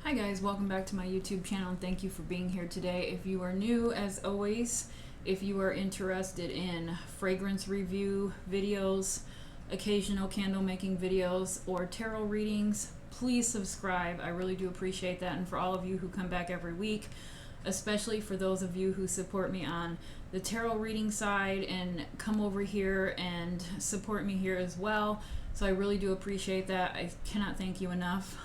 Hi guys, welcome back to my YouTube channel and thank you for being here today. If you are new, as always, if you are interested in fragrance review videos, occasional candle making videos, or tarot readings, please subscribe. I really do appreciate that. And for all of you who come back every week, especially for those of you who support me on the tarot reading side and come over here and support me here as well. So I really do appreciate that. I cannot thank you enough.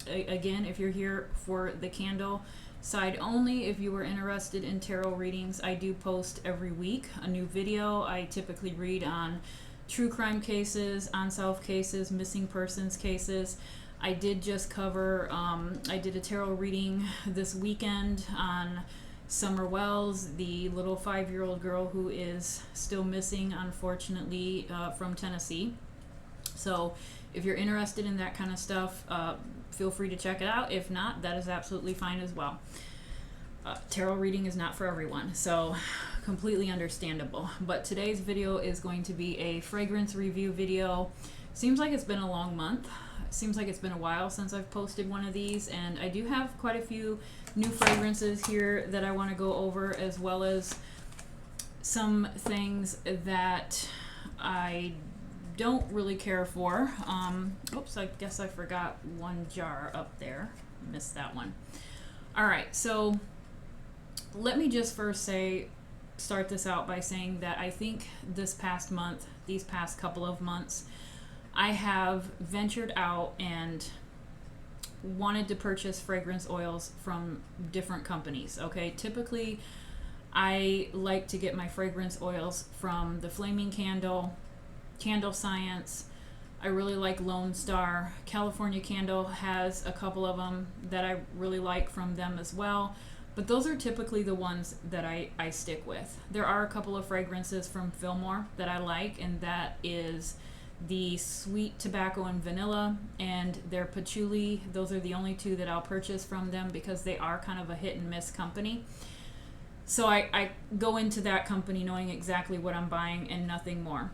Again, if you're here for the candle side only, if you are interested in tarot readings, I do post every week a new video. I typically read on true crime cases, unsolved cases, missing persons cases. I did just cover, I did a tarot reading this weekend on Summer Wells, the little 5-year-old girl who is still missing, unfortunately, from Tennessee. So if you're interested in that kind of stuff, feel free to check it out. If not, that is absolutely fine as well. Tarot reading is not for everyone, so completely understandable. But today's video is going to be a fragrance review video. Seems like it's been a long month. Seems like it's been a while since I've posted one of these, and I do have quite a few new fragrances here that I want to go over, as well as some things that I don't really care for. Oops, I guess I forgot one jar up there. Missed that one. All right, so let me just first start this out by saying that I think this past month, these past couple of months, I have ventured out and wanted to purchase fragrance oils from different companies. Okay, typically I like to get my fragrance oils from the Flaming Candle, Candle Science. I really like Lone Star. California Candle has a couple of them that I really like from them as well. But those are typically the ones that I stick with. There are a couple of fragrances from Fillmore that I like, and that is the Sweet Tobacco and Vanilla and their Patchouli. Those are the only two that I'll purchase from them because they are kind of a hit and miss company. So I go into that company knowing exactly what I'm buying and nothing more,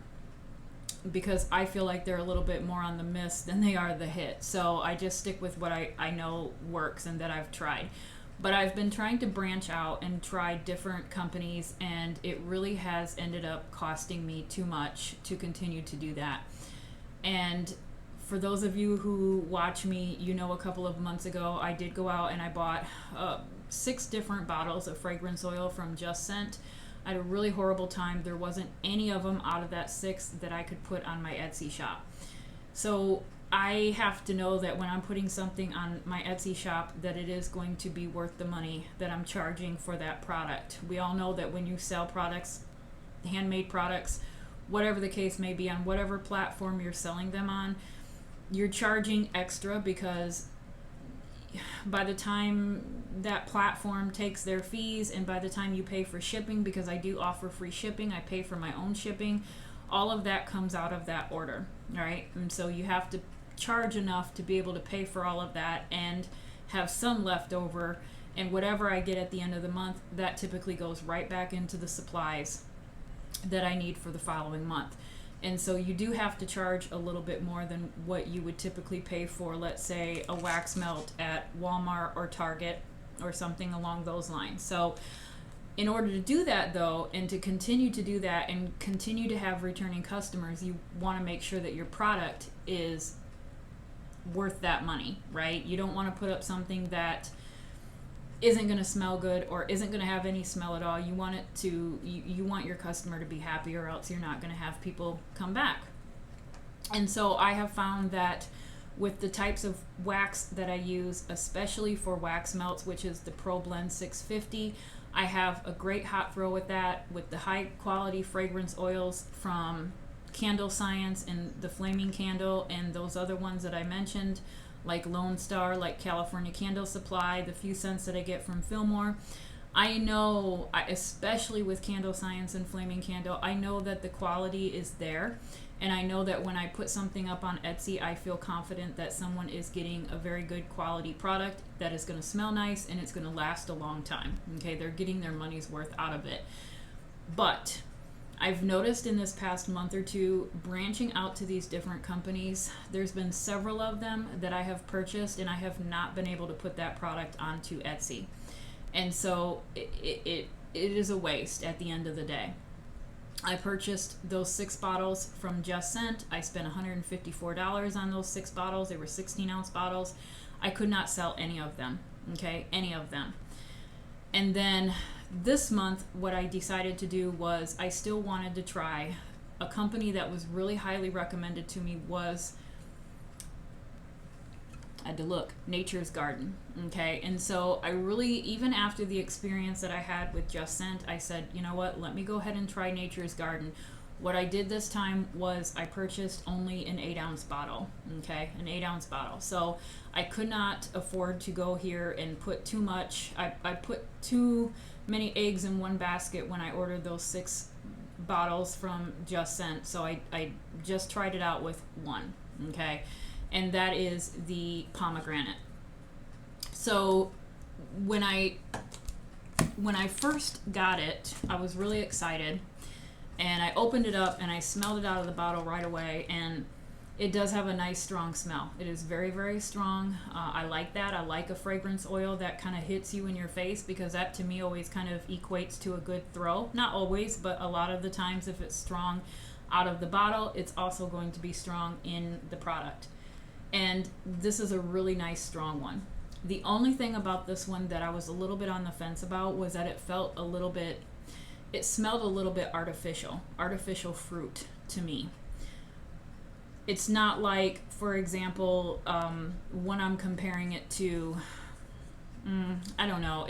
because I feel like they're a little bit more on the miss than they are the hit. So I just stick with what I know works and that I've tried. But I've been trying to branch out and try different companies, and it really has ended up costing me too much to continue to do that. And for those of you who watch me, you know, a couple of months ago I did go out and I bought 6 different bottles of fragrance oil from Just Scent. I had a really horrible time. There wasn't any of them out of that 6 that I could put on my Etsy shop. So I have to know that when I'm putting something on my Etsy shop, that it is going to be worth the money that I'm charging for that product. We all know that when you sell products, handmade products, whatever the case may be, on whatever platform you're selling them on, you're charging extra, because by the time that platform takes their fees, and by the time you pay for shipping, because I do offer free shipping, I pay for my own shipping, all of that comes out of that order, right? And so you have to charge enough to be able to pay for all of that and have some left over, and whatever I get at the end of the month, that typically goes right back into the supplies that I need for the following month. And so you do have to charge a little bit more than what you would typically pay for, let's say, a wax melt at Walmart or Target or something along those lines. So in order to do that, though, and to continue to do that and continue to have returning customers, you want to make sure that your product is worth that money, right? You don't want to put up something that isn't going to smell good or isn't going to have any smell at all. You want it to, you want your customer to be happy, or else you're not going to have people come back. And so I have found that with the types of wax that I use, especially for wax melts, which is the Pro Blend 650, I have a great hot throw with that, with the high quality fragrance oils from Candle Science and the Flaming Candle and those other ones that I mentioned, like Lone Star, like California Candle Supply, the few scents that I get from Fillmore. I know, especially with Candle Science and Flaming Candle, I know that the quality is there, and I know that when I put something up on Etsy, I feel confident that someone is getting a very good quality product that is going to smell nice and it's going to last a long time. Okay, they're getting their money's worth out of it. But I've noticed in this past month or two, branching out to these different companies, there's been several of them that I have purchased and I have not been able to put that product onto Etsy. And so it is a waste at the end of the day. I purchased those 6 bottles from Just Scent. I spent $154 on those 6 bottles. They were 16-ounce bottles. I could not sell any of them, okay? Any of them. And then this month, what I decided to do was I still wanted to try a company that was really highly recommended to me was, I had to look, Nature's Garden, okay? And so I really, even after the experience that I had with Just Scent, I said, you know what, let me go ahead and try Nature's Garden. What I did this time was I purchased only an 8-ounce bottle, okay? An 8-ounce bottle. So I could not afford to go here and put too much. I put too many eggs in one basket when I ordered those 6 bottles from Just Scent. So I just tried it out with one, okay? And that is the pomegranate. So when I first got it, I was really excited. And I opened it up and I smelled it out of the bottle right away, and it does have a nice strong smell. It is very, very strong. I like that. I like a fragrance oil that kind of hits you in your face, because that to me always kind of equates to a good throw. Not always, but a lot of the times if it's strong out of the bottle, it's also going to be strong in the product. And this is a really nice strong one. The only thing about this one that I was a little bit on the fence about was that it felt a little bit, it smelled a little bit artificial fruit to me. It's not like, for example, when I'm comparing it to, I don't know,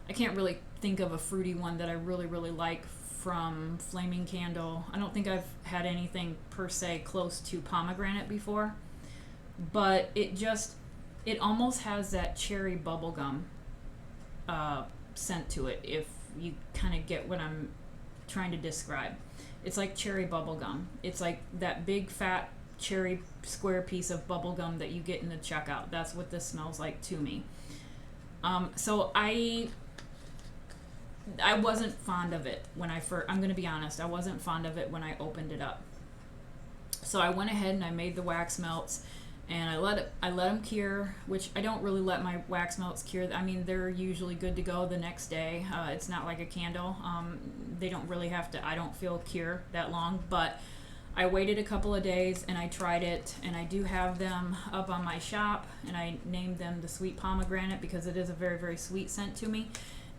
I can't really think of a fruity one that I really, really like from Flaming Candle. I don't think I've had anything per se close to pomegranate before, but it almost has that cherry bubblegum scent to it, if you kind of get what I'm trying to describe. It's like cherry bubblegum. It's like that big fat cherry square piece of bubblegum that you get in the checkout. That's what this smells like to me. So I wasn't fond of it when I'm going to be honest, I wasn't fond of it when I opened it up. So I went ahead and I made the wax melts, and I let them cure, which I don't really let my wax melts cure. I mean, they're usually good to go the next day. It's not like a candle. They don't really have to, I don't feel, cure that long, but I waited a couple of days and I tried it, and I do have them up on my shop, and I named them the Sweet Pomegranate because it is a very, very sweet scent to me,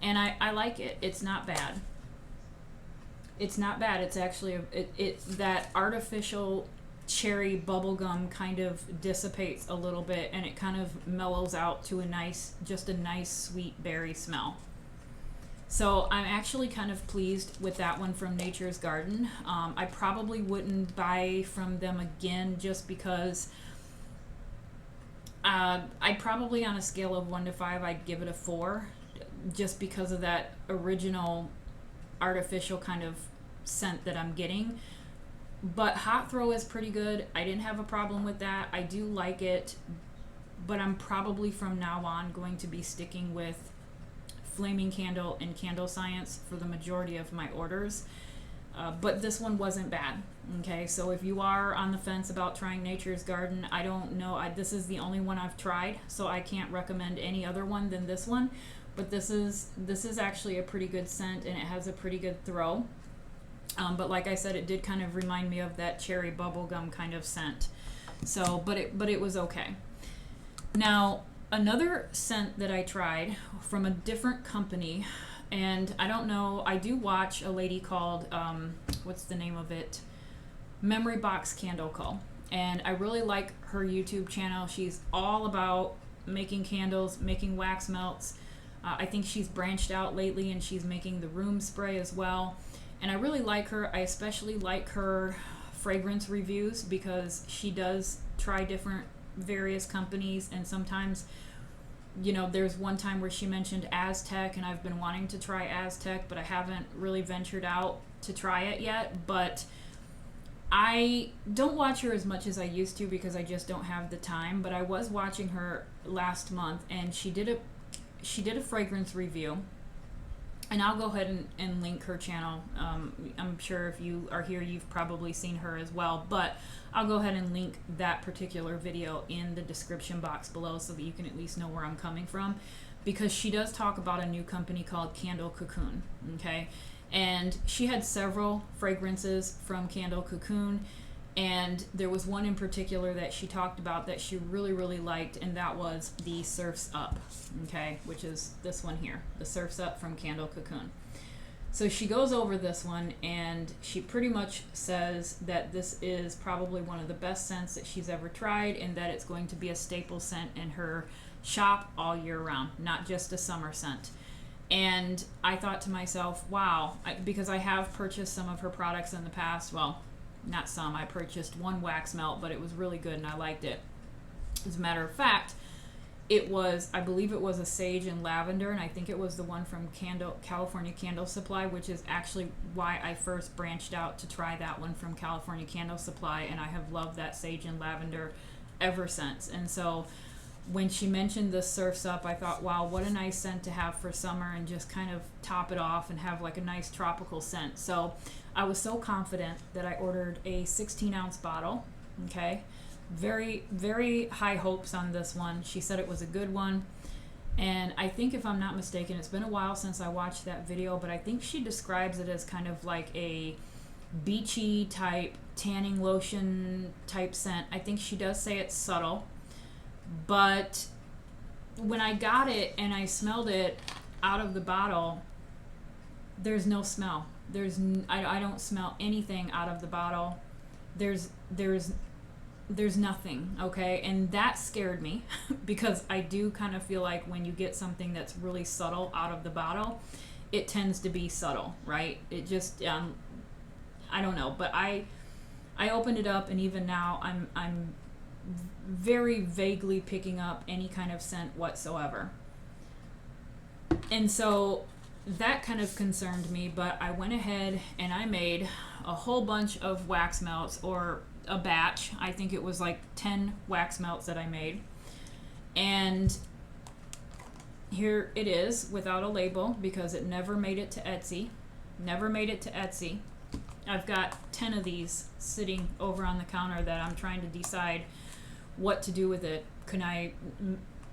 and I like it. It's not bad. It's not bad. It's actually, it's that artificial cherry bubblegum kind of dissipates a little bit, and it kind of mellows out to a nice sweet berry smell. So I'm actually kind of pleased with that one from Nature's Garden. I probably wouldn't buy from them again, just because I'd probably, on a scale of 1 to 5, I'd give it a 4, just because of that original artificial kind of scent that I'm getting. But Hot Throw is pretty good. I didn't have a problem with that. I do like it, but I'm probably from now on going to be sticking with Flaming Candle and Candle Science for the majority of my orders. But this one wasn't bad. Okay, so if you are on the fence about trying Nature's Garden, I don't know. This is the only one I've tried, so I can't recommend any other one than this one. But this is actually a pretty good scent, and it has a pretty good throw. But like I said, it did kind of remind me of that cherry bubblegum kind of scent. So, but it was okay. Now, another scent that I tried from a different company, and I don't know, I do watch a lady called, what's the name of it? Memory Box Candle Co. And I really like her YouTube channel. She's all about making candles, making wax melts. I think she's branched out lately, and she's making the room spray as well. And I really like her. I especially like her fragrance reviews, because she does try different various companies, and sometimes, you know, there's one time where she mentioned Aztec, and I've been wanting to try Aztec, but I haven't really ventured out to try it yet. But I don't watch her as much as I used to, because I just don't have the time. But I was watching her last month, and she did a fragrance review, And I'll go ahead and link her channel. I'm sure if you are here, you've probably seen her as well. But I'll go ahead and link that particular video in the description box below so that you can at least know where I'm coming from. Because she does talk about a new company called Cocoon, okay? And she had several fragrances from Cocoon. And there was one in particular that she talked about that she really, really liked, and that was the Surf's Up, okay, which is this one here, the Surf's Up from Cocoon. So she goes over this one, and she pretty much says that this is probably one of the best scents that she's ever tried, and that it's going to be a staple scent in her shop all year round, not just a summer scent. And I thought to myself, wow, because I have purchased some of her products in the past, well, not some, I purchased one wax melt, but it was really good and I liked it. As a matter of fact, it was, I believe it was a sage and lavender, and I think it was the one from California Candle Supply, which is actually why I first branched out to try that one from California Candle Supply, and I have loved that sage and lavender ever since. And so when she mentioned the Surf's Up, I thought, wow, what a nice scent to have for summer and just kind of top it off and have like a nice tropical scent. So I was so confident that I ordered a 16-ounce bottle, okay? Very, very high hopes on this one. She said it was a good one. And I think, if I'm not mistaken, it's been a while since I watched that video, but I think she describes it as kind of like a beachy type, tanning lotion type scent. I think she does say it's subtle. But when I got it and I smelled it out of the bottle, there's no smell. I don't smell anything out of the bottle. There's nothing, okay? And that scared me because I do kind of feel like when you get something that's really subtle out of the bottle, it tends to be subtle, right? It just I don't know, but I opened it up, and even now I'm very vaguely picking up any kind of scent whatsoever. And so that kind of concerned me, but I went ahead and I made a whole bunch of wax melts, or a batch. I think it was like 10 wax melts that I made. And here it is without a label because it never made it to Etsy. Never made it to Etsy. I've got 10 of these sitting over on the counter that I'm trying to decide what to do with it. Can I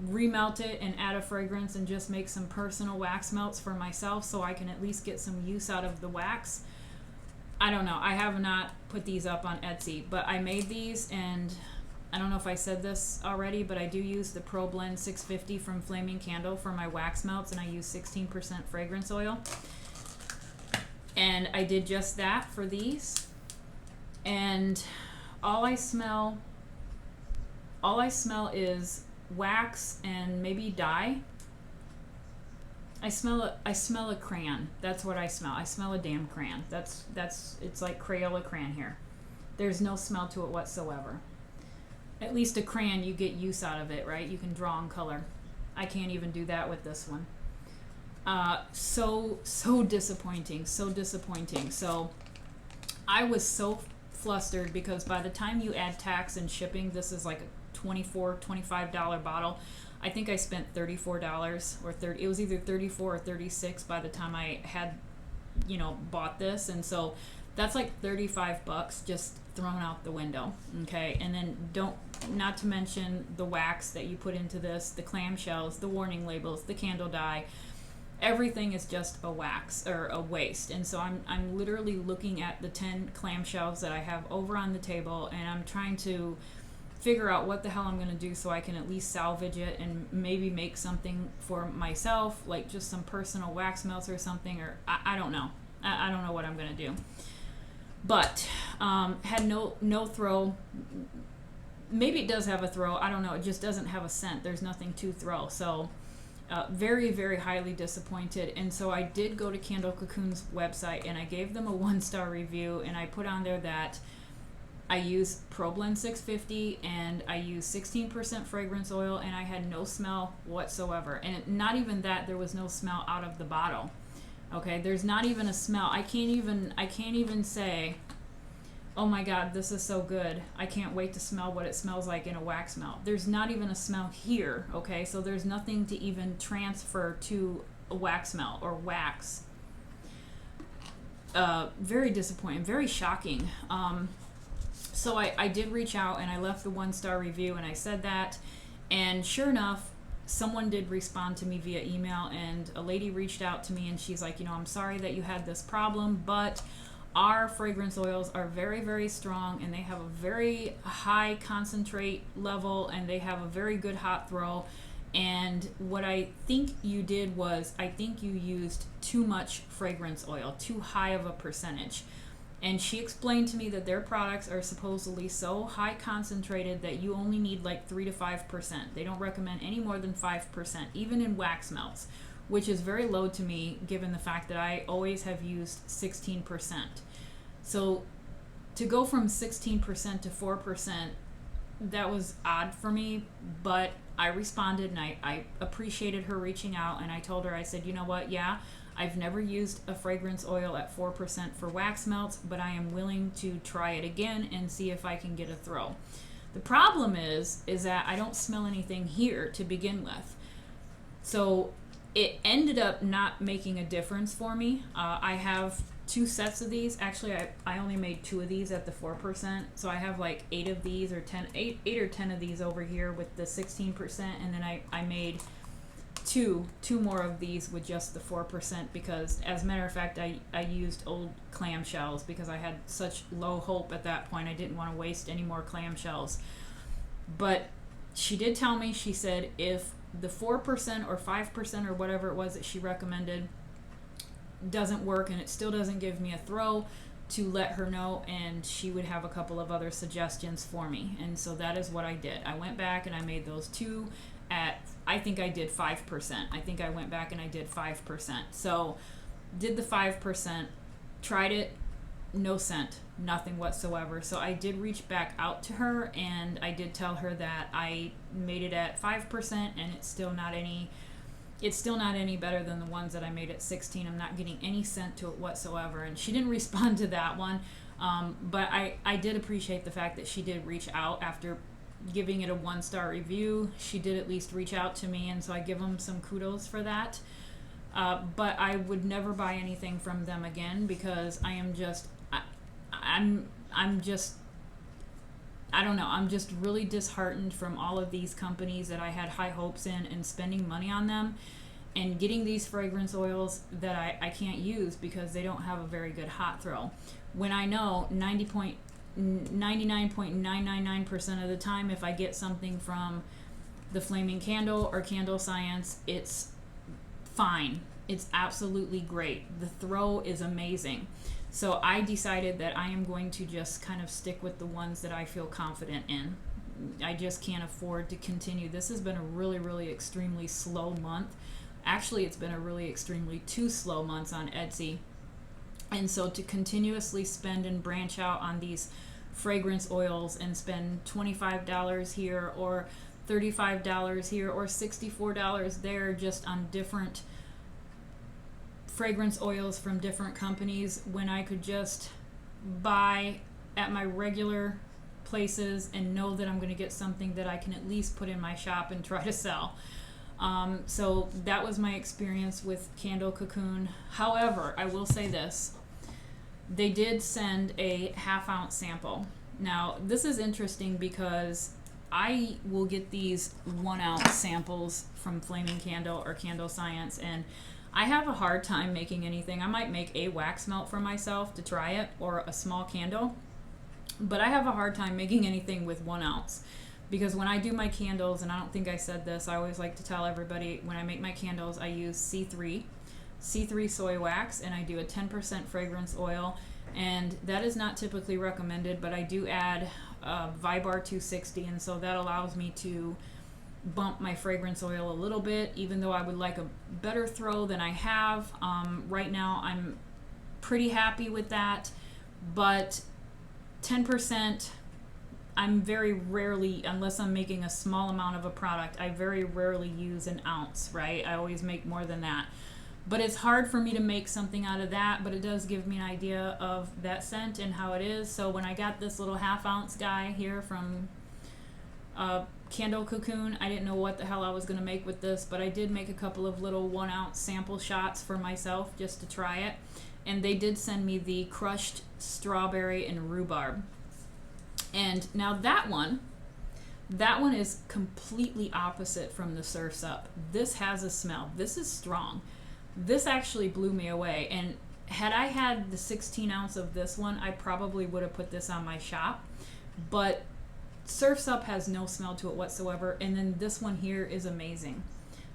remelt it and add a fragrance and just make some personal wax melts for myself so I can at least get some use out of the wax? I don't know. I have not put these up on Etsy, but I made these, and I don't know if I said this already, but I do use the Pro Blend 650 from Flaming Candle for my wax melts, and I use 16% fragrance oil. And I did just that for these. And all I smell is wax and maybe dye. I smell a crayon. That's what I smell. I smell a damn crayon. It's like Crayola crayon here. There's no smell to it whatsoever. At least a crayon, you get use out of it, right? You can draw in color. I can't even do that with this one. So disappointing. So I was so flustered because by the time you add tax and shipping, this is like a $25 bottle. I think I spent $34 or $30. It was either $34 or $36 by the time I had, bought this, and so that's like $35 just thrown out the window. Okay, and then not to mention the wax that you put into this, the clamshells, the warning labels, the candle dye. Everything is just a wax or a waste. And so I'm literally looking at the 10 clamshells that I have over on the table, and I'm trying to figure out what the hell I'm going to do so I can at least salvage it and maybe make something for myself, like just some personal wax melts or something, or I don't know. I don't know what I'm going to do. But had no throw. Maybe it does have a throw. I don't know. It just doesn't have a scent. There's nothing to throw. So very, very highly disappointed. And so I did go to Cocoon's website, and I gave them a 1-star review, and I put on there that I use Pro Blend 650 and I use 16% fragrance oil, and I had no smell whatsoever. And not even that, there was no smell out of the bottle. Okay, there's not even a smell. I can't even say, oh my God, this is so good. I can't wait to smell what it smells like in a wax melt. There's not even a smell here, okay? So there's nothing to even transfer to a wax melt or wax. Very disappointing, very shocking. So I did reach out and I left the 1-star review and I said that, and sure enough, someone did respond to me via email, and a lady reached out to me and she's like, I'm sorry that you had this problem, but our fragrance oils are very, very strong and they have a very high concentrate level and they have a very good hot throw. And what I think you did was, I think you used too much fragrance oil, too high of a percentage. And she explained to me that their products are supposedly so high concentrated that you only need like 3 to 5%. They don't recommend any more than 5%, even in wax melts, which is very low to me given the fact that I always have used 16%. So to go from 16% to 4%, that was odd for me, but I responded and I appreciated her reaching out, and I told her, I said, you know what, yeah, I've never used a fragrance oil at 4% for wax melts, but I am willing to try it again and see if I can get a throw. The problem is that I don't smell anything here to begin with. So it ended up not making a difference for me. I have 2 sets of these. Actually, I only made 2 of these at the 4%. So I have like 8 of these, or 8 or 10 of these over here with the 16%. And then I made two more of these with just the 4%, because as a matter of fact, I used old clamshells because I had such low hope at that point. I didn't want to waste any more clamshells. But she did tell me, she said, if the 4% or 5% or whatever it was that she recommended doesn't work and it still doesn't give me a throw, to let her know, and she would have a couple of other suggestions for me. And so that is what I did. I went back and I made those 2 at, I think I did 5%. I think I went back and I did 5%. So did the 5%, tried it, no scent, nothing whatsoever. So I did reach back out to her and I did tell her that I made it at 5% and it's still not any better than the ones that I made at 16. I'm not getting any scent to it whatsoever. And she didn't respond to that one. But I did appreciate the fact that she did reach out after giving it a 1-star review. She did at least reach out to me, and so I give them some kudos for that. But I would never buy anything from them again, because I am just, I'm just, I don't know, I'm just really disheartened from all of these companies that I had high hopes in, and spending money on them and getting these fragrance oils that I can't use because they don't have a very good hot throw. When I know 99.999% of the time, if I get something from the Flaming Candle or Candle Science, it's fine. It's absolutely great. The throw is amazing. So I decided that I am going to just kind of stick with the ones that I feel confident in. I just can't afford to continue. This has been a really, really extremely slow month. Actually, it's been a really extremely 2 slow months on Etsy. And so to continuously spend and branch out on these fragrance oils and spend $25 here or $35 here or $64 there just on different fragrance oils from different companies, when I could just buy at my regular places and know that I'm going to get something that I can at least put in my shop and try to sell. So that was my experience with Candle Cocoon. However, I will say this. They did send a 1/2 ounce sample. Now, this is interesting because I will get these 1 ounce samples from Flaming Candle or Candle Science, and I have a hard time making anything. I might make a wax melt for myself to try it, or a small candle, but I have a hard time making anything with 1 ounce. Because when I do my candles, and I don't think I said this, I always like to tell everybody, when I make my candles, I use C3 soy wax, and I do a 10% fragrance oil, and that is not typically recommended, but I do add Vibar 260, and so that allows me to bump my fragrance oil a little bit, even though I would like a better throw than I have. Right now I'm pretty happy with that, but 10%, I'm very rarely, unless I'm making a small amount of a product, I very rarely use 1 ounce, right? I always make more than that. But it's hard for me to make something out of that, but it does give me an idea of that scent and how it is. So when I got this little 1/2 ounce guy here from candle cocoon. I didn't know what the hell I was going to make with this, but I did make a couple of little 1 ounce sample shots for myself just to try it. And they did send me the crushed strawberry and rhubarb. And now that one is completely opposite from the Surf's Up. This has a smell. This is strong. This actually blew me away. And had I had the 16 ounce of this one, I probably would have put this on my shop. But Surf's Up has no smell to it whatsoever, and then this one here is amazing.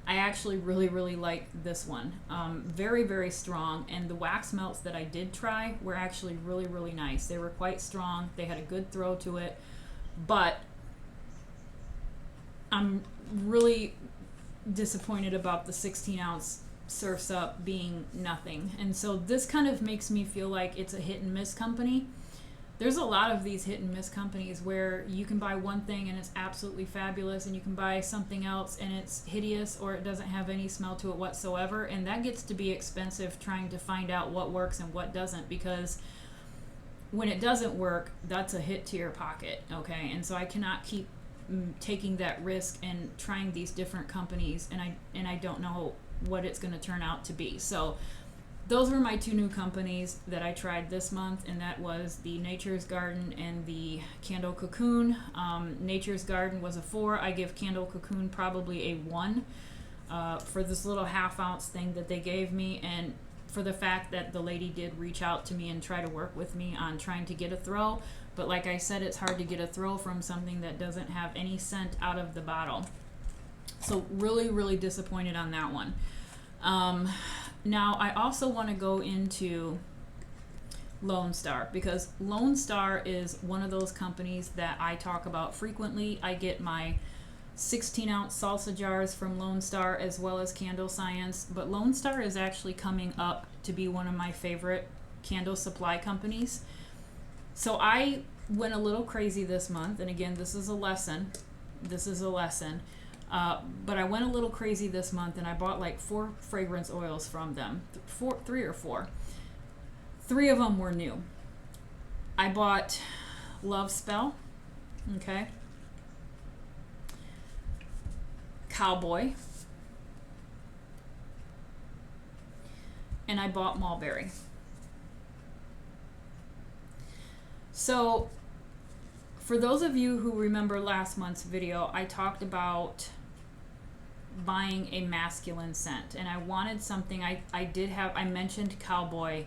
I actually really like this one. Very, very strong, and the wax melts that I did try were actually really nice. They were quite strong. They had a good throw to it, but I'm really disappointed about the 16 ounce Surf's Up being nothing. And so this kind of makes me feel like it's a hit and miss company. There's a lot of these hit and miss companies where you can buy one thing and it's absolutely fabulous, and you can buy something else and it's hideous or it doesn't have any smell to it whatsoever, and that gets to be expensive trying to find out what works and what doesn't, because when it doesn't work, that's a hit to your pocket, okay? And so I cannot keep taking that risk and trying these different companies, and I don't know what it's going to turn out to be. So those were my 2 new companies that I tried this month, and that was the Nature's Garden and the Candle Cocoon. Nature's Garden was a 4. I give Candle Cocoon probably a 1 for this little half ounce thing that they gave me, and for the fact that the lady did reach out to me and try to work with me on trying to get a throw. But like I said, it's hard to get a throw from something that doesn't have any scent out of the bottle. So really disappointed on that one. Now, I also want to go into Lone Star, because Lone Star is one of those companies that I talk about frequently. I get my 16 ounce salsa jars from Lone Star as well as Candle Science, but Lone Star is actually coming up to be one of my favorite candle supply companies. So I went a little crazy this month, and again, this is a lesson. But I went a little crazy this month, and I bought like 4 fragrance oils from them. 3 or 4. 3 of them were new. I bought Love Spell, okay, Cowboy, and I bought Mulberry. So for those of you who remember last month's video, I talked about buying a masculine scent, and I wanted something. I mentioned Cowboy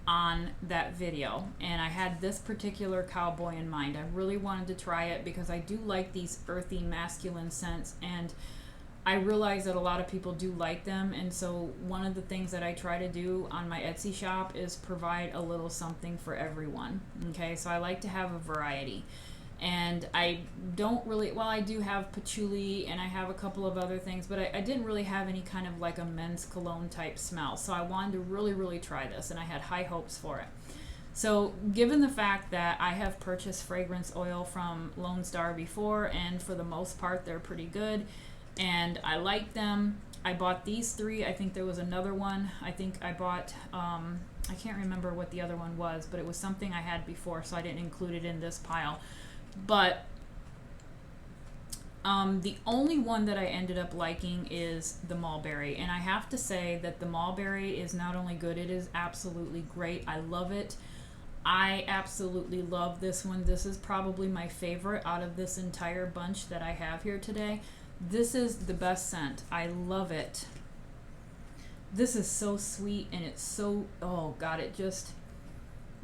on that video, and I had this particular Cowboy in mind. I really wanted to try it because I do like these earthy masculine scents, and I realize that a lot of people do like them, and so one of the things that I try to do on my Etsy shop is provide a little something for everyone, okay? So I like to have a variety. And I don't really, well, I do have patchouli and I have a couple of other things, but I didn't really have any kind of like a men's cologne type smell. So I wanted to really try this, and I had high hopes for it. So given the fact that I have purchased fragrance oil from Lone Star before, and for the most part they're pretty good and I like them, I bought these 3. I think there was another one. I think I bought, I can't remember what the other one was, but it was something I had before, so I didn't include it in this pile. But the only one that I ended up liking is the Mulberry, and I have to say that the Mulberry is not only good, it is absolutely great. I love it. I absolutely love this one. This is probably my favorite out of this entire bunch that I have here today. This is the best scent. I love it. This is so sweet, and it's so, oh God,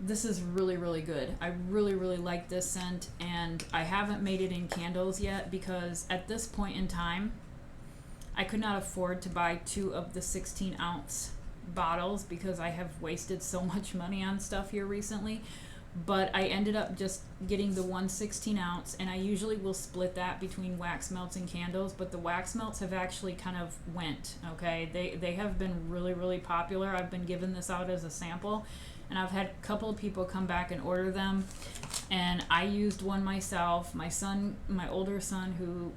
this is really good. I really like this scent, and I haven't made it in candles yet because at this point in time I could not afford to buy 2 of the 16 ounce bottles because I have wasted so much money on stuff here recently. But I ended up just getting the 1 16 ounce, and I usually will split that between wax melts and candles, but the wax melts have actually kind of went, okay? They have been really popular. I've been giving this out as a sample, and I've had a couple of people come back and order them, and I used one myself. My older son, who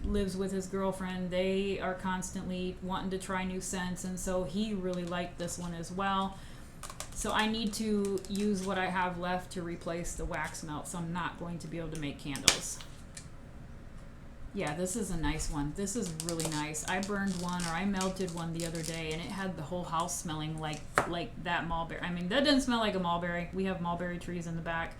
lives with his girlfriend, they are constantly wanting to try new scents, and so he really liked this one as well. So I need to use what I have left to replace the wax melt, so I'm not going to be able to make candles. Yeah, this is a nice one. This is really nice. I burned one, or I melted one the other day, and it had the whole house smelling like that mulberry. I mean, that didn't smell like a mulberry. We have mulberry trees in the back.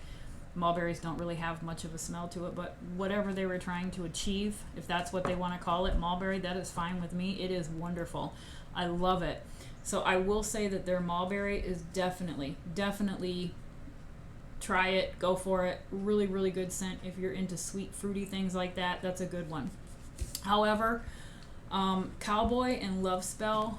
Mulberries don't really have much of a smell to it, but whatever they were trying to achieve, if that's what they want to call it, mulberry, that is fine with me. It is wonderful. I love it. So I will say that their mulberry is definitely try it, go for it. Really, really good scent. If you're into sweet, fruity things like that, that's a good one. However, Cowboy and Love Spell.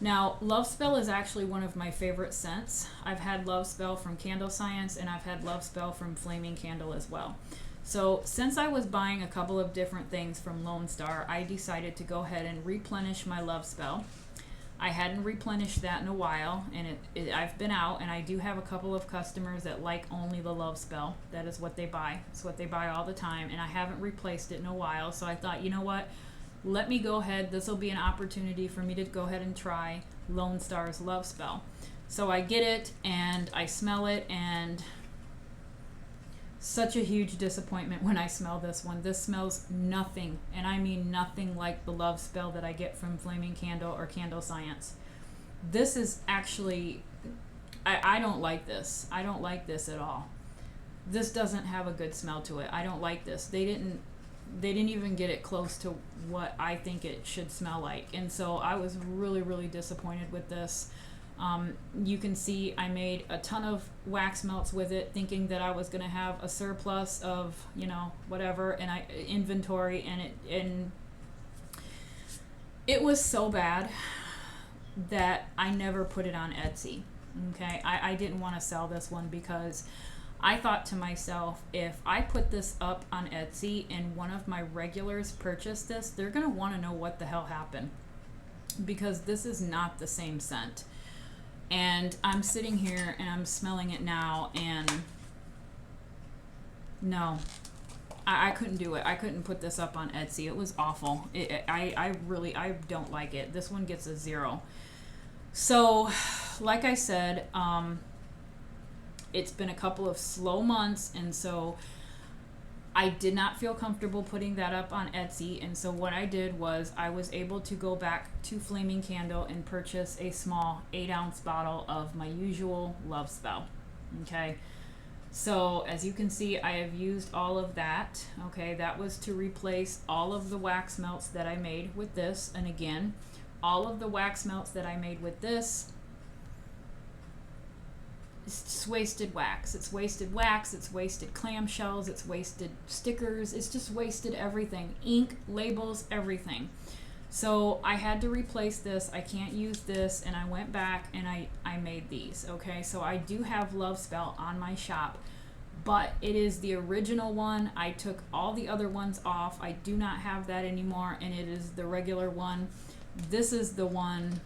Now, Love Spell is actually one of my favorite scents. I've had Love Spell from Candle Science, and I've had Love Spell from Flaming Candle as well. So since I was buying a couple of different things from Lone Star, I decided to go ahead and replenish my Love Spell. I hadn't replenished that in a while, and I've been out, and I do have a couple of customers that like only the Love Spell. That is what they buy. It's what they buy all the time, and I haven't replaced it in a while, so I thought, you know what? Let me go ahead. This will be an opportunity for me to go ahead and try Lone Star's Love Spell. So I get it, and I smell it, and such a huge disappointment when I smell this one. This smells nothing, and I mean nothing, like the Love Spell that I get from Flaming Candle or Candle Science. This is actually, I don't like this. I don't like this at all. This doesn't have a good smell to it. I don't like this. They didn't even get it close to what I think it should smell like, and so I was really, really disappointed with this. You can see I made a ton of wax melts with it, thinking that I was going to have a surplus of, you know, whatever, and inventory, and it was so bad that I never put it on Etsy. Okay, I didn't want to sell this one because I thought to myself, if I put this up on Etsy and one of my regulars purchase this, they're going to want to know what the hell happened, because this is not the same scent. And I'm sitting here and I'm smelling it now, and no, I couldn't do it. I couldn't put this up on Etsy. It was awful. I don't like it. This one gets a 0. So, like I said, it's been a couple of slow months, and so I did not feel comfortable putting that up on Etsy, and so what I did was I was able to go back to Flaming Candle and purchase a small 8-ounce bottle of my usual Love Spell. Okay, so as you can see, I have used all of that. Okay, that was to replace all of the wax melts that I made with this, and again, all of the wax melts that I made with this, it's wasted wax. It's wasted wax, it's wasted clamshells, it's wasted stickers, it's just wasted everything. Ink, labels, everything. So I had to replace this. I can't use this, and I went back and I made these. Okay, so I do have Love Spell on my shop, but it is the original one. I took all the other ones off. I do not have that anymore, and it is the regular one. This is the one.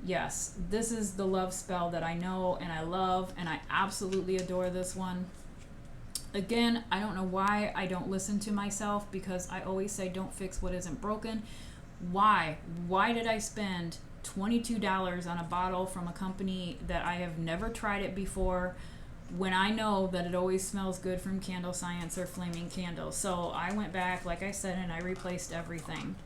Yes, this is the Love Spell that I know and I love, and I absolutely adore this one. Again, I don't know why I don't listen to myself, because I always say don't fix what isn't broken. Why? Why did I spend $22 on a bottle from a company that I have never tried it before, when I know that it always smells good from Candle Science or Flaming Candle? So I went back, like I said, and I replaced everything.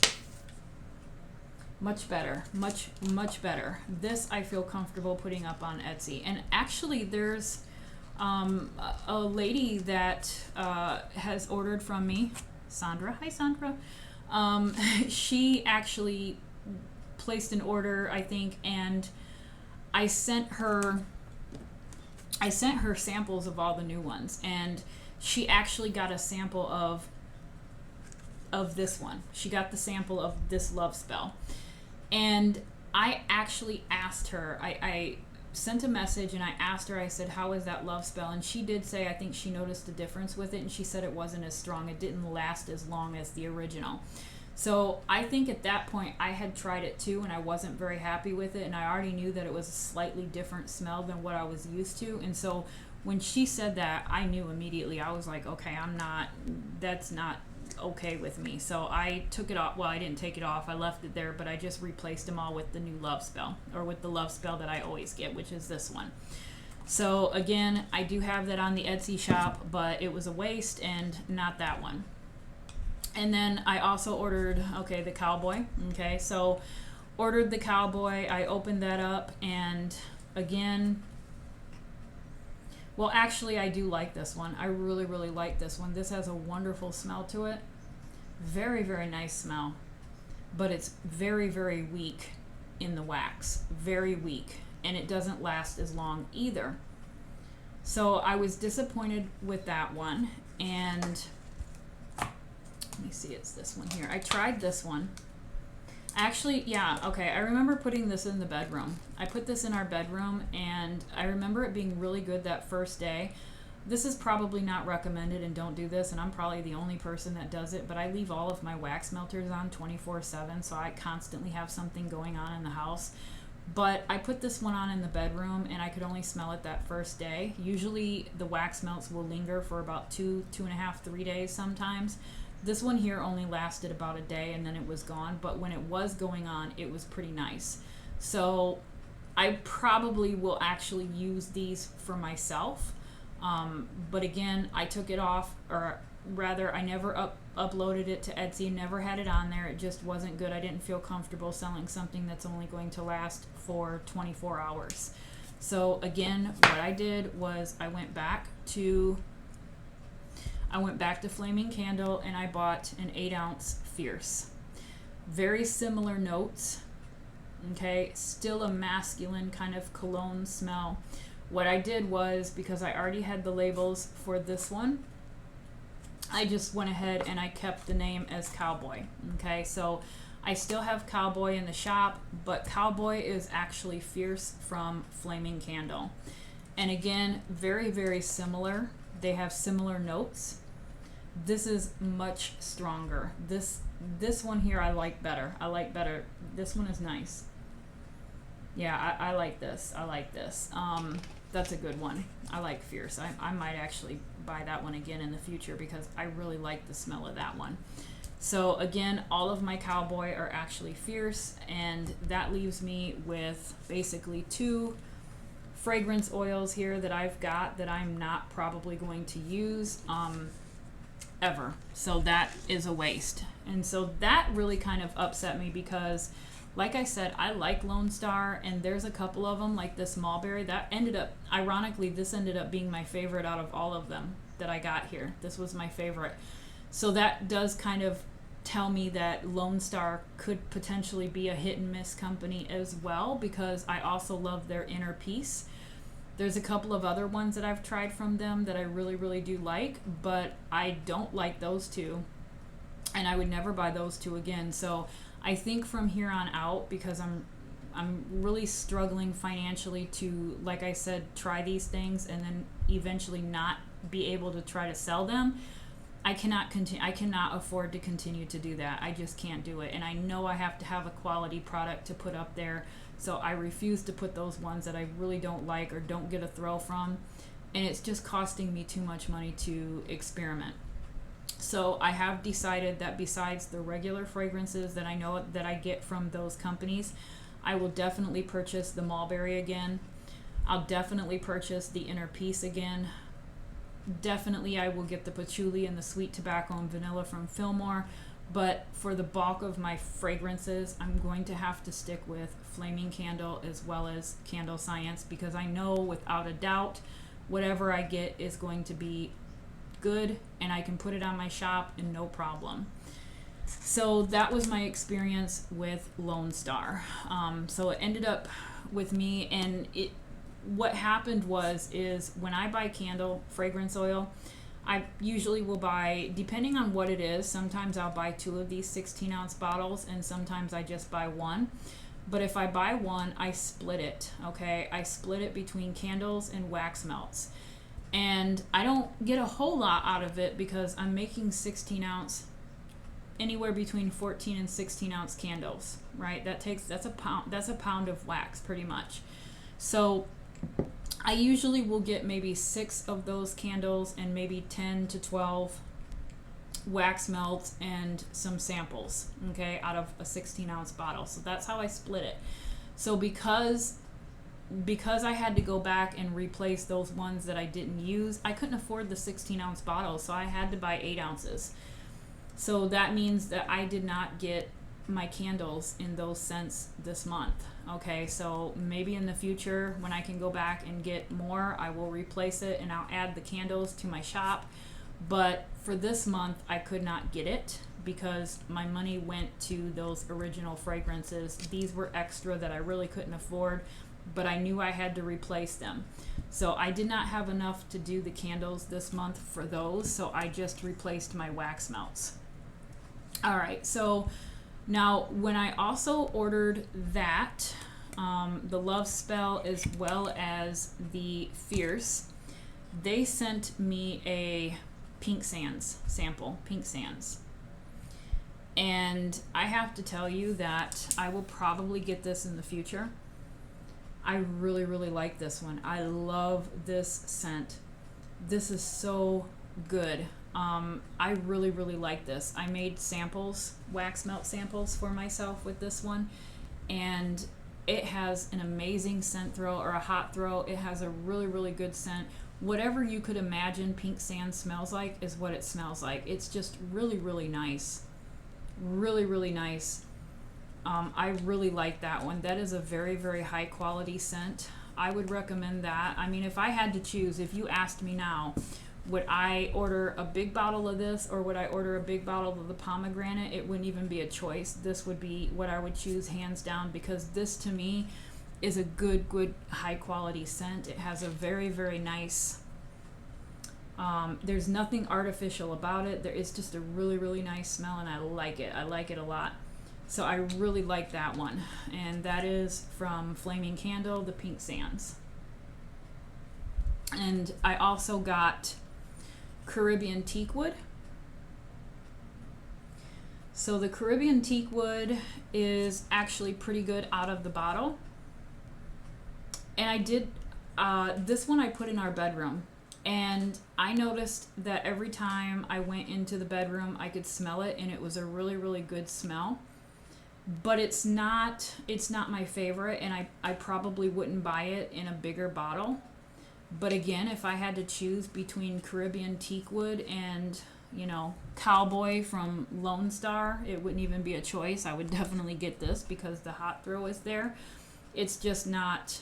Much better, much better. This I feel comfortable putting up on Etsy. And actually there's a lady that has ordered from me, Sandra. Hi, Sandra. She actually placed an order, I think, and I sent her samples of all the new ones, and she actually got a sample of this one. She got the sample of this Love Spell. And I actually asked her, I sent a message and I asked her, I said, how is that Love Spell? And she did say, I think she noticed a difference with it, and she said it wasn't as strong. It didn't last as long as the original. So I think at that point I had tried it too, and I wasn't very happy with it, and I already knew that it was a slightly different smell than what I was used to. And so when she said that, I knew immediately. I was like, okay, that's not okay with me. So I took it off. Well, I didn't take it off. I left it there, but I just replaced them all with the new Love Spell, or with the Love Spell that I always get, which is this one. So again, I do have that on the Etsy shop, but it was a waste and not that one. And then I also ordered, okay, the cowboy. Okay, so ordered the cowboy. I opened that up, and again, well, actually, I do like this one. I really, really like this one. This has a wonderful smell to it. Very, very nice smell. But it's very, very weak in the wax. Very weak. And it doesn't last as long either. So I was disappointed with that one. And let me see, it's this one here. I tried this one. Actually, yeah, okay, I remember putting this in the bedroom. I put this in our bedroom, and I remember it being really good that first day. This is probably not recommended, and don't do this, and I'm probably the only person that does it, but I leave all of my wax melters on 24/7, so I constantly have something going on in the house. But I put this one on in the bedroom, and I could only smell it that first day. Usually the wax melts will linger for about 2.5, 3 days sometimes. This one here only lasted about a day, and then it was gone, but when it was going on, it was pretty nice. So I probably will actually use these for myself. But again, I took it off, or rather I never uploaded it to Etsy, never had it on there. It just wasn't good. I didn't feel comfortable selling something that's only going to last for 24 hours. So again, what I did was I went back to Flaming Candle, and I bought an 8-ounce Fierce. Very similar notes, okay? Still a masculine kind of cologne smell. What I did was, because I already had the labels for this one, I just went ahead and I kept the name as Cowboy, okay? So I still have Cowboy in the shop, but Cowboy is actually Fierce from Flaming Candle. And again, very, very similar. They have similar notes. This is much stronger. This one here I like better. This one is nice. Yeah, I like this. That's a good one. I like Fierce. I might actually buy that one again in the future because I really like the smell of that one. So again, all of my Cowboy are actually Fierce, and that leaves me with basically 2 fragrance oils here that I've got that I'm not probably going to use ever. So that is a waste. And so that really kind of upset me because, like I said, I like Lone Star, and there's a couple of them like this Mulberry that ended up, ironically, this ended up being my favorite out of all of them that I got here. This was my favorite. So that does kind of tell me that Lone Star could potentially be a hit and miss company as well, because I also love their Inner Peace. There's a couple of other ones that I've tried from them that I really, really do like, but I don't like those 2, and I would never buy those 2 again. So I think from here on out, because I'm really struggling financially to, like I said, try these things and then eventually not be able to try to sell them, I cannot afford to continue to do that. I just can't do it. And I know I have to have a quality product to put up there. So I refuse to put those ones that I really don't like or don't get a thrill from. And it's just costing me too much money to experiment. So I have decided that besides the regular fragrances that I know that I get from those companies, I will definitely purchase the Mulberry again. I'll definitely purchase the Inner Peace again. Definitely I will get the patchouli and the sweet tobacco and vanilla from Fillmore. But for the bulk of my fragrances, I'm going to have to stick with Flaming Candle as well as Candle Science, because I know without a doubt whatever I get is going to be good, and I can put it on my shop and no problem. So that was my experience with Lone Star. So it ended up with me, and what happened is when I buy candle fragrance oil, I usually will buy, depending on what it is, sometimes I'll buy 2 of these 16-ounce bottles, and sometimes I just buy 1. But if I buy 1, I split it, okay? I split it between candles and wax melts. And I don't get a whole lot out of it because I'm making 16-ounce, anywhere between 14 and 16-ounce candles, right? That's a pound of wax pretty much. So I usually will get maybe 6 of those candles and maybe 10 to 12 wax melts and some samples, okay, out of a 16-ounce bottle. So that's how I split it. So because because I had to go back and replace those ones that I didn't use, I couldn't afford the 16-ounce bottle, so I had to buy 8 ounces. So that means that I did not get my candles in those scents this month. Okay, so maybe in the future when I can go back and get more, I will replace it and I'll add the candles to my shop. But for this month, I could not get it because my money went to those original fragrances. These were extra that I really couldn't afford, but I knew I had to replace them. So I did not have enough to do the candles this month for those, so I just replaced my wax melts. All right, so now when I also ordered that, the Love Spell as well as the Fierce, they sent me a Pink Sands sample, Pink Sands. And I have to tell you that I will probably get this in the future. I really, really like this one. I love this scent. This is so good. I really, really like this. I made samples, wax melt samples for myself with this one, and it has an amazing scent throw, or a hot throw. It has a really, really good scent. Whatever you could imagine Pink Sand smells like is what it smells like. It's just really, really nice. Really, really nice. I really like that one. That is a very, very high quality scent. I would recommend that. I mean, if I had to choose, if you asked me now, would I order a big bottle of this or would I order a big bottle of the pomegranate? It wouldn't even be a choice. This would be what I would choose hands down, because this to me is a good high quality scent. It has a very, very nice, there's nothing artificial about it. There is just a really, really nice smell, and I like it. I like it a lot. So I really like that one. And that is from Flaming Candle, the Pink Sands. And I also got Caribbean Teakwood. So the Caribbean Teakwood is actually pretty good out of the bottle. And I did, this one I put in our bedroom. And I noticed that every time I went into the bedroom, I could smell it, and it was a really, really good smell. But it's not my favorite, and I probably wouldn't buy it in a bigger bottle. But again, if I had to choose between Caribbean Teakwood and, you know, Cowboy from Lone Star, it wouldn't even be a choice. I would definitely get this because the hot throw is there. It's just not.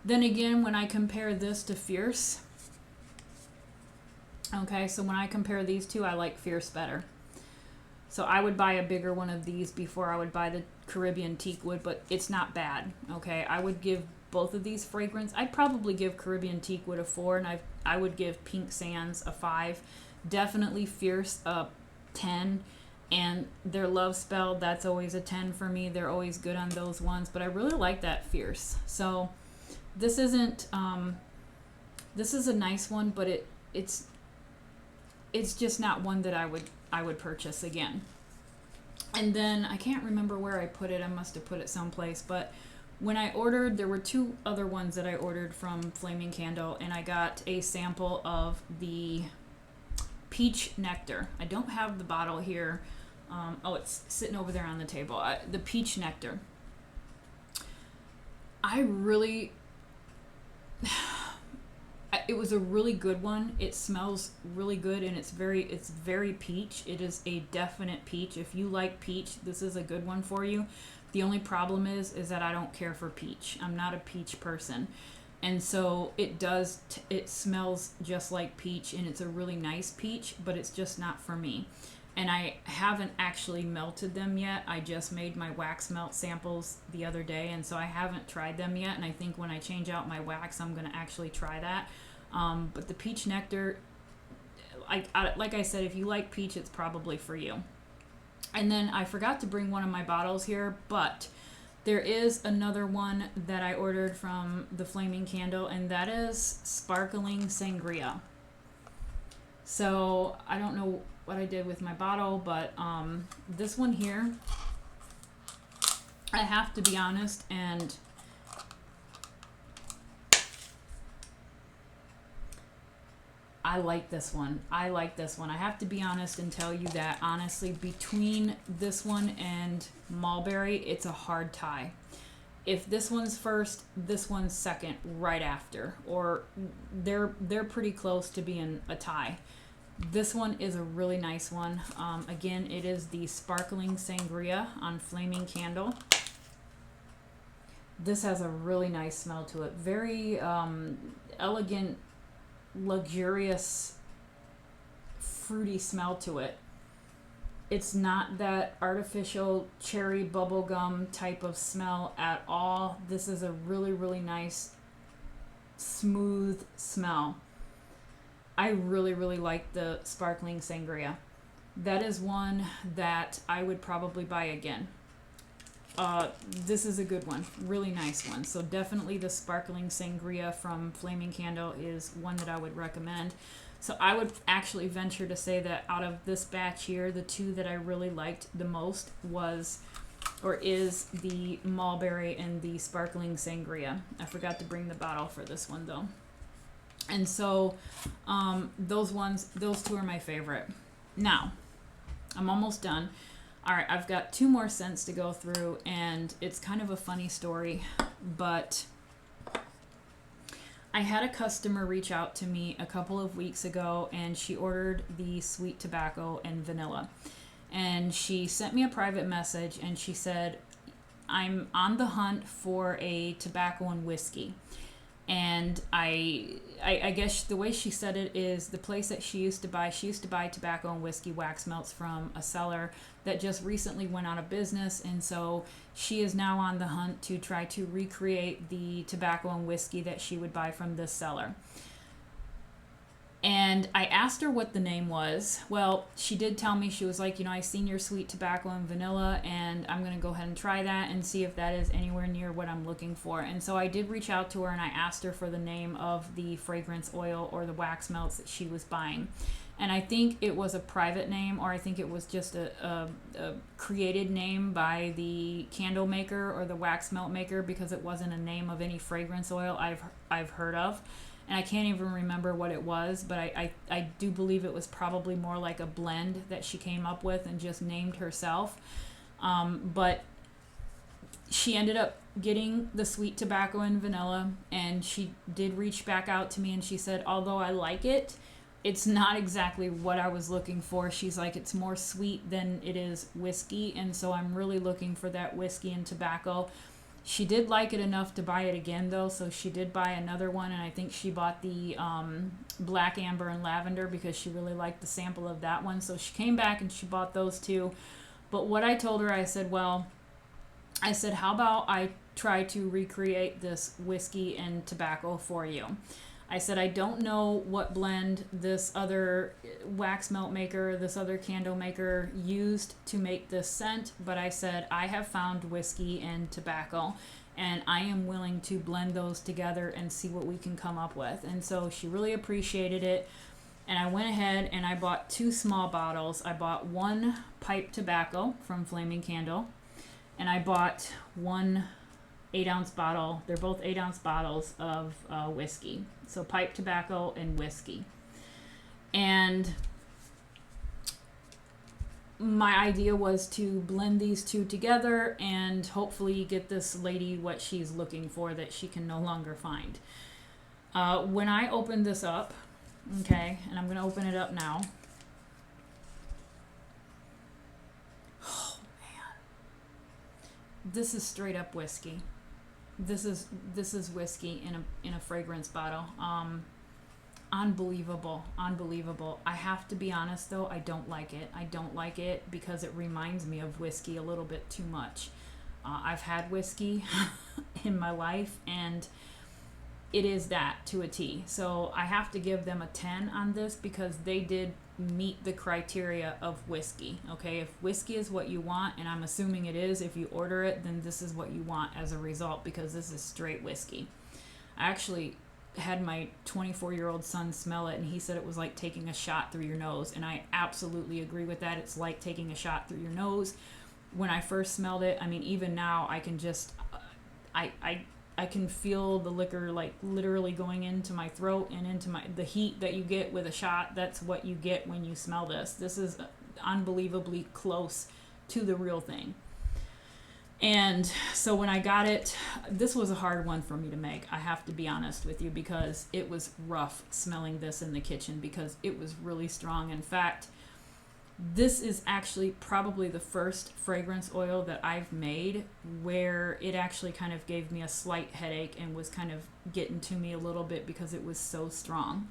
Then again, when I compare this to Fierce, okay, so when I compare these two, I like Fierce better. So I would buy a bigger one of these before I would buy the Caribbean Teakwood, but it's not bad, okay? I would give both of these fragrance. I'd probably give Caribbean Teakwood a 4, and I would give Pink Sands a 5. Definitely Fierce a 10, and their Love Spell, that's always a 10 for me. They're always good on those ones, but I really like that Fierce. So this isn't, this is a nice one, but it's just not one that I would purchase again. And then I can't remember where I put it. I must have put it someplace, but when I ordered, there were 2 other ones that I ordered from Flaming Candle, and I got a sample of the Peach Nectar. I don't have the bottle here. Oh, it's sitting over there on the table. The Peach Nectar. It was a really good one. It smells really good, and it's very peach. It is a definite peach. If you like peach, this is a good one for you. The only problem is that I don't care for peach. I'm not a peach person. And so it smells just like peach, and it's a really nice peach, but it's just not for me. And I haven't actually melted them yet. I just made my wax melt samples the other day, and so I haven't tried them yet. And I think when I change out my wax, I'm going to actually try that. But the Peach Nectar, like I said, if you like peach, it's probably for you. And then I forgot to bring one of my bottles here, but there is another one that I ordered from the Flaming Candle, and that is Sparkling Sangria. So I don't know what I did with my bottle, but this one here, I have to be honest, and I like this one. I have to be honest and tell you that, honestly, between this one and Mulberry, it's a hard tie. If this one's first, this one's second right after, or they're pretty close to being a tie. This one is a really nice one. Again, it is the Sparkling Sangria on Flaming Candle. This has a really nice smell to it. Very elegant, luxurious, fruity smell to it. It's not that artificial cherry bubblegum type of smell at all. This is a really, really nice, smooth smell. I really, really like the Sparkling Sangria. That is one that I would probably buy again. This is a good one. Really nice one. So definitely the Sparkling Sangria from Flaming Candle is one that I would recommend. So I would actually venture to say that out of this batch here, the two that I really liked the most is the Mulberry and the Sparkling Sangria. I forgot to bring the bottle for this one though. And so those two are my favorite. Now, I'm almost done. All right, I've got 2 more scents to go through, and it's kind of a funny story, but I had a customer reach out to me a couple of weeks ago, and she ordered the sweet tobacco and vanilla. And she sent me a private message, and she said, I'm on the hunt for a tobacco and whiskey. And I guess the way she said it is the place that she used to buy tobacco and whiskey wax melts from a seller that just recently went out of business, and so she is now on the hunt to try to recreate the tobacco and whiskey that she would buy from this seller. And I asked her what the name was. Well, she did tell me, she was like, I seen your sweet tobacco and vanilla, and I'm going to go ahead and try that and see if that is anywhere near what I'm looking for. And so I did reach out to her, and I asked her for the name of the fragrance oil or the wax melts that she was buying. And I think it was a private name, or I think it was just a created name by the candle maker or the wax melt maker, because it wasn't a name of any fragrance oil I've heard of. And I can't even remember what it was, but I do believe it was probably more like a blend that she came up with and just named herself. But she ended up getting the sweet tobacco and vanilla, and she did reach back out to me, and she said, although I like it, it's not exactly what I was looking for. She's like, it's more sweet than it is whiskey, and so I'm really looking for that whiskey and tobacco. She did like it enough to buy it again, though, so she did buy another one, and I think she bought the black amber and lavender because she really liked the sample of that one. So she came back and she bought those two. But what I told her, I said, how about I try to recreate this whiskey and tobacco for you? I said, I don't know what blend this other wax melt maker, this other candle maker used to make this scent, but I said, I have found whiskey and tobacco, and I am willing to blend those together and see what we can come up with. And so she really appreciated it, and I went ahead and I bought 2 small bottles. I bought 1 pipe tobacco from Flaming Candle, and I bought 1 8-ounce bottle. They're both 8-ounce bottles of whiskey. So pipe tobacco and whiskey. And my idea was to blend these 2 together and hopefully get this lady what she's looking for that she can no longer find. When I opened this up, okay, and I'm going to open it up now. Oh, man. This is straight up whiskey. This is whiskey in a fragrance bottle. Unbelievable. I have to be honest though, I don't like it. I don't like it because it reminds me of whiskey a little bit too much. I've had whiskey in my life, and it is that to a T. So I have to give them a 10 on this because they did meet the criteria of whiskey. Okay, if whiskey is what you want, and I'm assuming it is, if you order it, then this is what you want as a result, because this is straight whiskey. I actually had my 24-year-old son smell it, and he said it was like taking a shot through your nose, and I absolutely agree with that. It's like taking a shot through your nose. When I first smelled it, I mean, even now I can just I can feel the liquor like literally going into my throat and into the heat that you get with a shot. That's what you get when you smell this. This is unbelievably close to the real thing. And so when I got it, this was a hard one for me to make. I have to be honest with you, because it was rough smelling this in the kitchen because it was really strong. In fact, this is actually probably the first fragrance oil that I've made where it actually kind of gave me a slight headache and was kind of getting to me a little bit because it was so strong.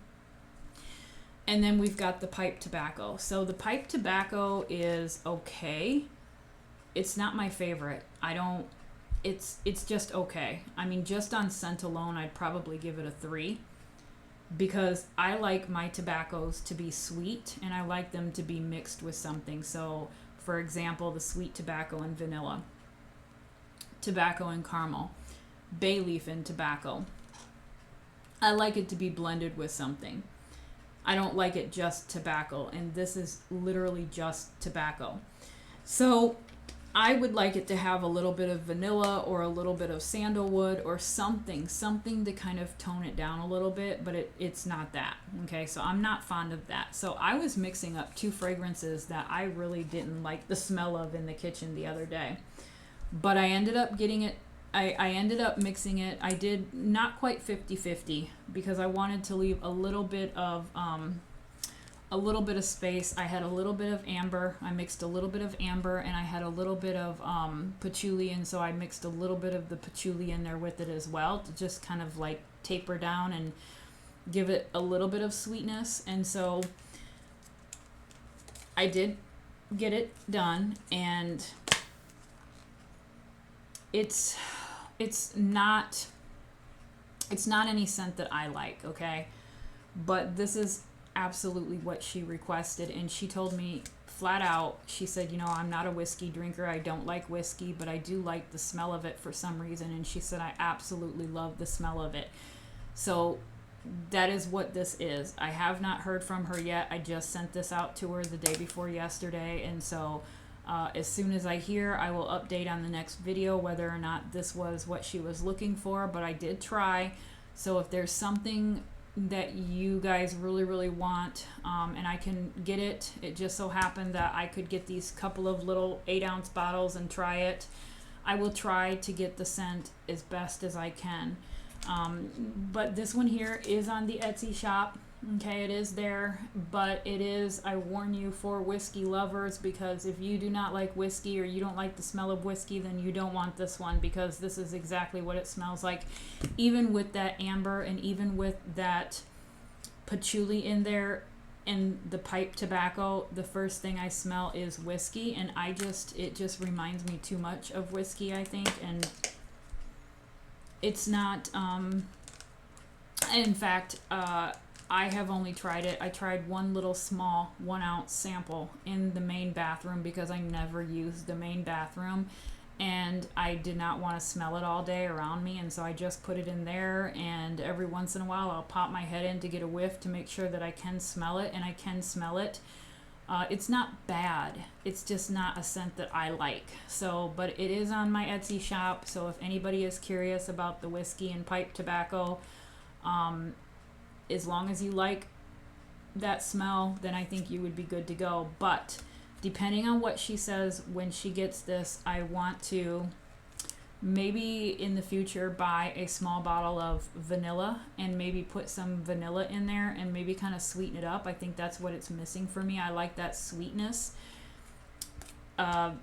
And then we've got the pipe tobacco. So the pipe tobacco is okay. It's not my favorite. It's just okay. I mean, just on scent alone, I'd probably give it a 3, because I like my tobaccos to be sweet and I like them to be mixed with something. So, for example, the sweet tobacco and vanilla, tobacco and caramel, bay leaf and tobacco. I like it to be blended with something. I don't like it just tobacco, and this is literally just tobacco. So I would like it to have a little bit of vanilla or a little bit of sandalwood or something to kind of tone it down a little bit, but it's not that. Okay, so I'm not fond of that. So I was mixing up 2 fragrances that I really didn't like the smell of in the kitchen the other day. But I ended up getting it, I ended up mixing it. I did not quite 50-50 because I wanted to leave a little bit of space. I had a little bit of amber. I mixed a little bit of amber, and I had a little bit of patchouli, and so I mixed a little bit of the patchouli in there with it as well to just kind of like taper down and give it a little bit of sweetness. And so I did get it done, and it's not any scent that I like, okay? But this is absolutely what she requested, and she told me flat out, she said, I'm not a whiskey drinker, I don't like whiskey, but I do like the smell of it for some reason. And she said, I absolutely love the smell of it. So that is what this is. I have not heard from her yet. I just sent this out to her the day before yesterday, and so as soon as I hear, I will update on the next video whether or not this was what she was looking for. But I did try. So if there's something that you guys really, really want, and I can get it, it just so happened that I could get these couple of little 8-ounce bottles and try it. I will try to get the scent as best as I can. But this one here is on the Etsy shop. Okay, it is there, but it is, I warn you, for whiskey lovers, because if you do not like whiskey or you don't like the smell of whiskey, then you don't want this one, because this is exactly what it smells like. Even with that amber and even with that patchouli in there and the pipe tobacco, the first thing I smell is whiskey, and it just reminds me too much of whiskey, I think. And it's not, in fact, I have only tried it. I tried one little small 1-ounce sample in the main bathroom because I never used the main bathroom, and I did not want to smell it all day around me, and so I just put it in there, and every once in a while I'll pop my head in to get a whiff to make sure that I can smell it, and I can smell it. It's not bad. It's just not a scent that I like. So, but it is on my Etsy shop, so if anybody is curious about the whiskey and pipe tobacco, as long as you like that smell, then I think you would be good to go. But depending on what she says when she gets this, I want to maybe in the future buy a small bottle of vanilla and maybe put some vanilla in there and maybe kind of sweeten it up. I think that's what it's missing for me. I like that sweetness. I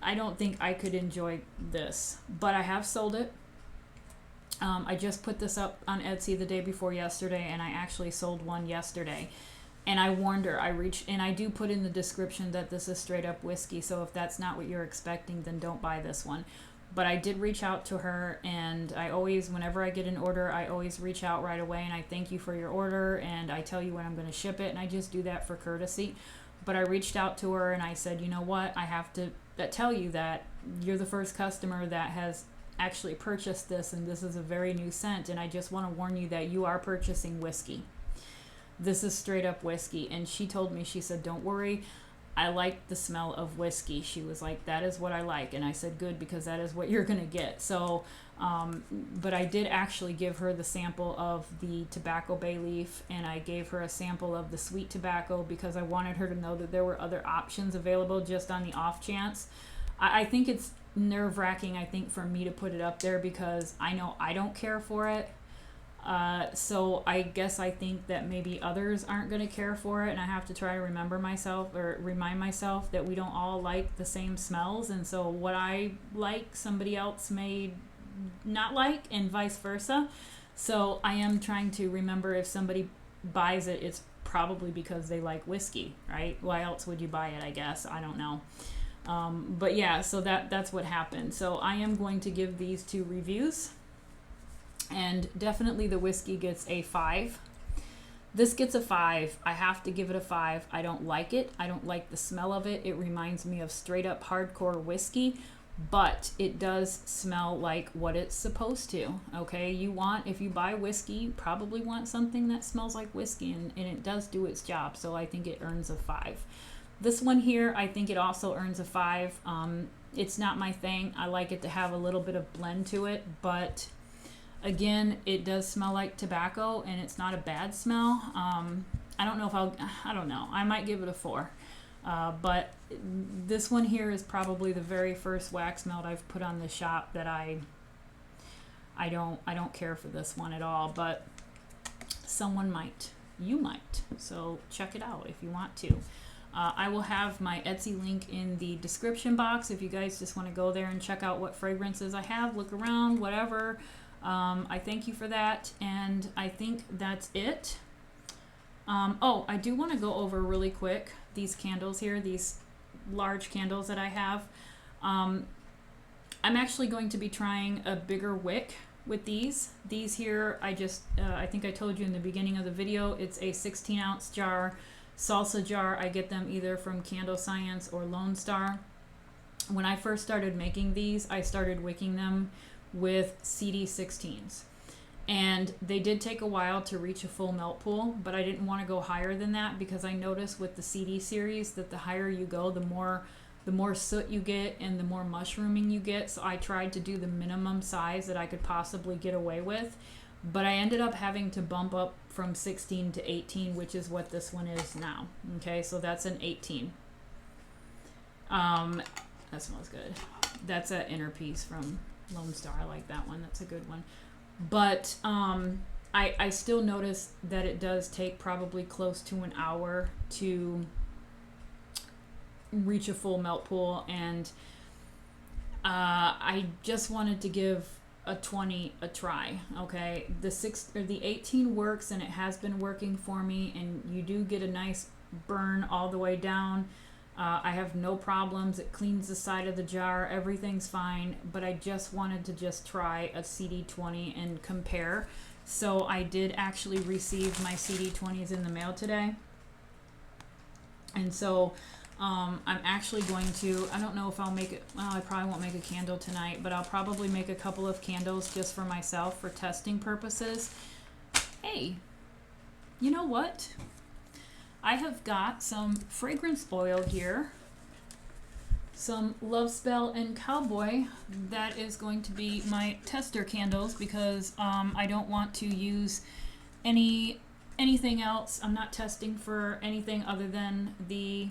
don't think I could enjoy this, but I have sold it. I just put this up on Etsy the day before yesterday, and I actually sold one yesterday. And I warned her, and I do put in the description that this is straight up whiskey, so if that's not what you're expecting, then don't buy this one. But I did reach out to her, and I always, whenever I get an order, I always reach out right away, and I thank you for your order, and I tell you when I'm going to ship it, and I just do that for courtesy. But I reached out to her, and I said, you know what, I have to tell you that you're the first customer that has actually purchased this, and this is a very new scent, and I just want to warn you that you are purchasing whiskey. This is straight up whiskey. And she told me, she said, don't worry, I like the smell of whiskey. She was like, that is what I like. And I said, good, because that is what you're going to get. So, but I did actually give her the sample of the tobacco bay leaf, and I gave her a sample of the sweet tobacco because I wanted her to know that there were other options available just on the off chance. I think it's nerve-wracking, I think, for me to put it up there because I know I don't care for it. So I guess I think that maybe others aren't going to care for it, and I have to try to remind myself that we don't all like the same smells, and so what I like, somebody else may not like, and vice versa. So I am trying to remember, if somebody buys it, it's probably because they like whiskey, right? Why else would you buy it, I guess? I don't know. But yeah, so that's what happened. So I am going to give these 2 reviews. And definitely the whiskey gets a 5. This gets a 5. I have to give it a 5. I don't like it. I don't like the smell of it. It reminds me of straight up hardcore whiskey, but it does smell like what it's supposed to. Okay, if you buy whiskey, you probably want something that smells like whiskey, and it does do its job. So I think it earns a 5. This one here, I think it also earns a 5. It's not my thing. I like it to have a little bit of blend to it, but again, it does smell like tobacco, and it's not a bad smell. I don't know. I might give it a 4. But this one here is probably the very first wax melt I've put on the shop that I don't care for this one at all, but someone might. You might. So check it out if you want to. I will have my Etsy link in the description box if you guys just want to go there and check out what fragrances I have, look around, whatever. I thank you for that, and I think that's it. I do want to go over really quick these candles here, these large candles that I have. I'm actually going to be trying a bigger wick with these. These here, I think I told you in the beginning of the video, it's a 16-ounce jar, salsa jar. I get them either from Candle Science or Lone Star. When I first started making these, I started wicking them with CD16s, and they did take a while to reach a full melt pool, but I didn't want to go higher than that because I noticed with the CD series that the higher you go, the more soot you get and the more mushrooming you get. So I tried to do the minimum size that I could possibly get away with, but I ended up having to bump up from 16 to 18, which is what this one is now. Okay, so that's an 18. That smells good. That's an inner piece from Lone Star. I like that one. That's a good one. But I still notice that it does take probably close to an hour to reach a full melt pool, and I just wanted to give a 20 a try. Okay, the 18 works, and it has been working for me, and you do get a nice burn all the way down. I have no problems. It cleans the side of the jar. Everything's fine. But I just wanted to try a CD20 and compare. So I did actually receive my CD20s in the mail today. And so I'm actually going to, I don't know if I'll make it, well, I probably won't make a candle tonight, but I'll probably make a couple of candles just for myself for testing purposes. Hey, you know what? I have got some fragrance oil here, some Love Spell and Cowboy. That is going to be my tester candles because I don't want to use anything else. I'm not testing for anything other than the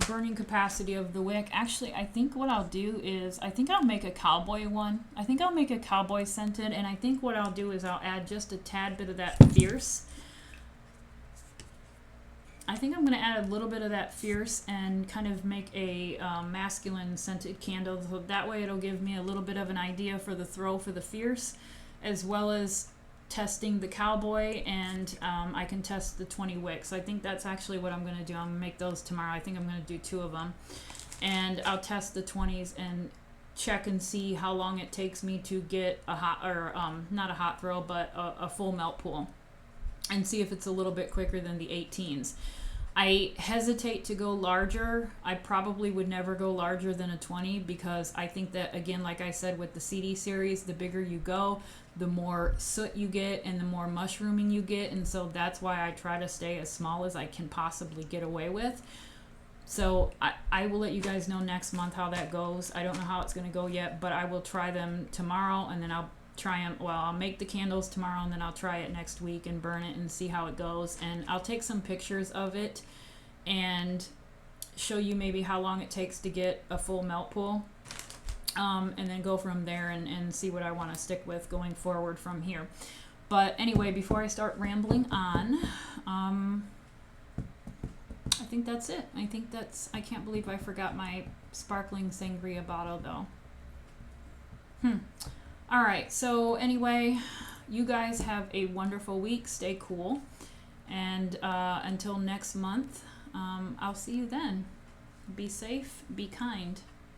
burning capacity of the wick. Actually, I think what I'll do is, I think I'll make a cowboy one. I think I'll make a cowboy scented, and I think what I'll do is I'll add just a tad bit of that fierce. I think I'm going to add a little bit of that fierce and kind of make a masculine scented candle. So that way it'll give me a little bit of an idea for the throw for the fierce, as well as testing the cowboy, and I can test the 20 wicks. So I think that's actually what I'm going to do. I'm going to make those tomorrow. I think I'm going to do 2 of them, and I'll test the 20s and check and see how long it takes me to get a hot, or not a hot throw, but a full melt pool, and see if it's a little bit quicker than the 18s. I hesitate to go larger. I probably would never go larger than a 20 because I think that, again, like I said with the CD series, the bigger you go, the more soot you get and the more mushrooming you get, and so that's why I try to stay as small as I can possibly get away with. So I will let you guys know next month how that goes. I don't know how it's going to go yet, but I will try them tomorrow, and then I'll try them. Well, I'll make the candles tomorrow, and then I'll try it next week and burn it and see how it goes. And I'll take some pictures of it and show you maybe how long it takes to get a full melt pool. And then go from there and see what I want to stick with going forward from here. But anyway, before I start rambling on, I think that's it. I can't believe I forgot my sparkling sangria bottle though. All right, so anyway, you guys have a wonderful week. Stay cool. And until next month, I'll see you then. Be safe, be kind.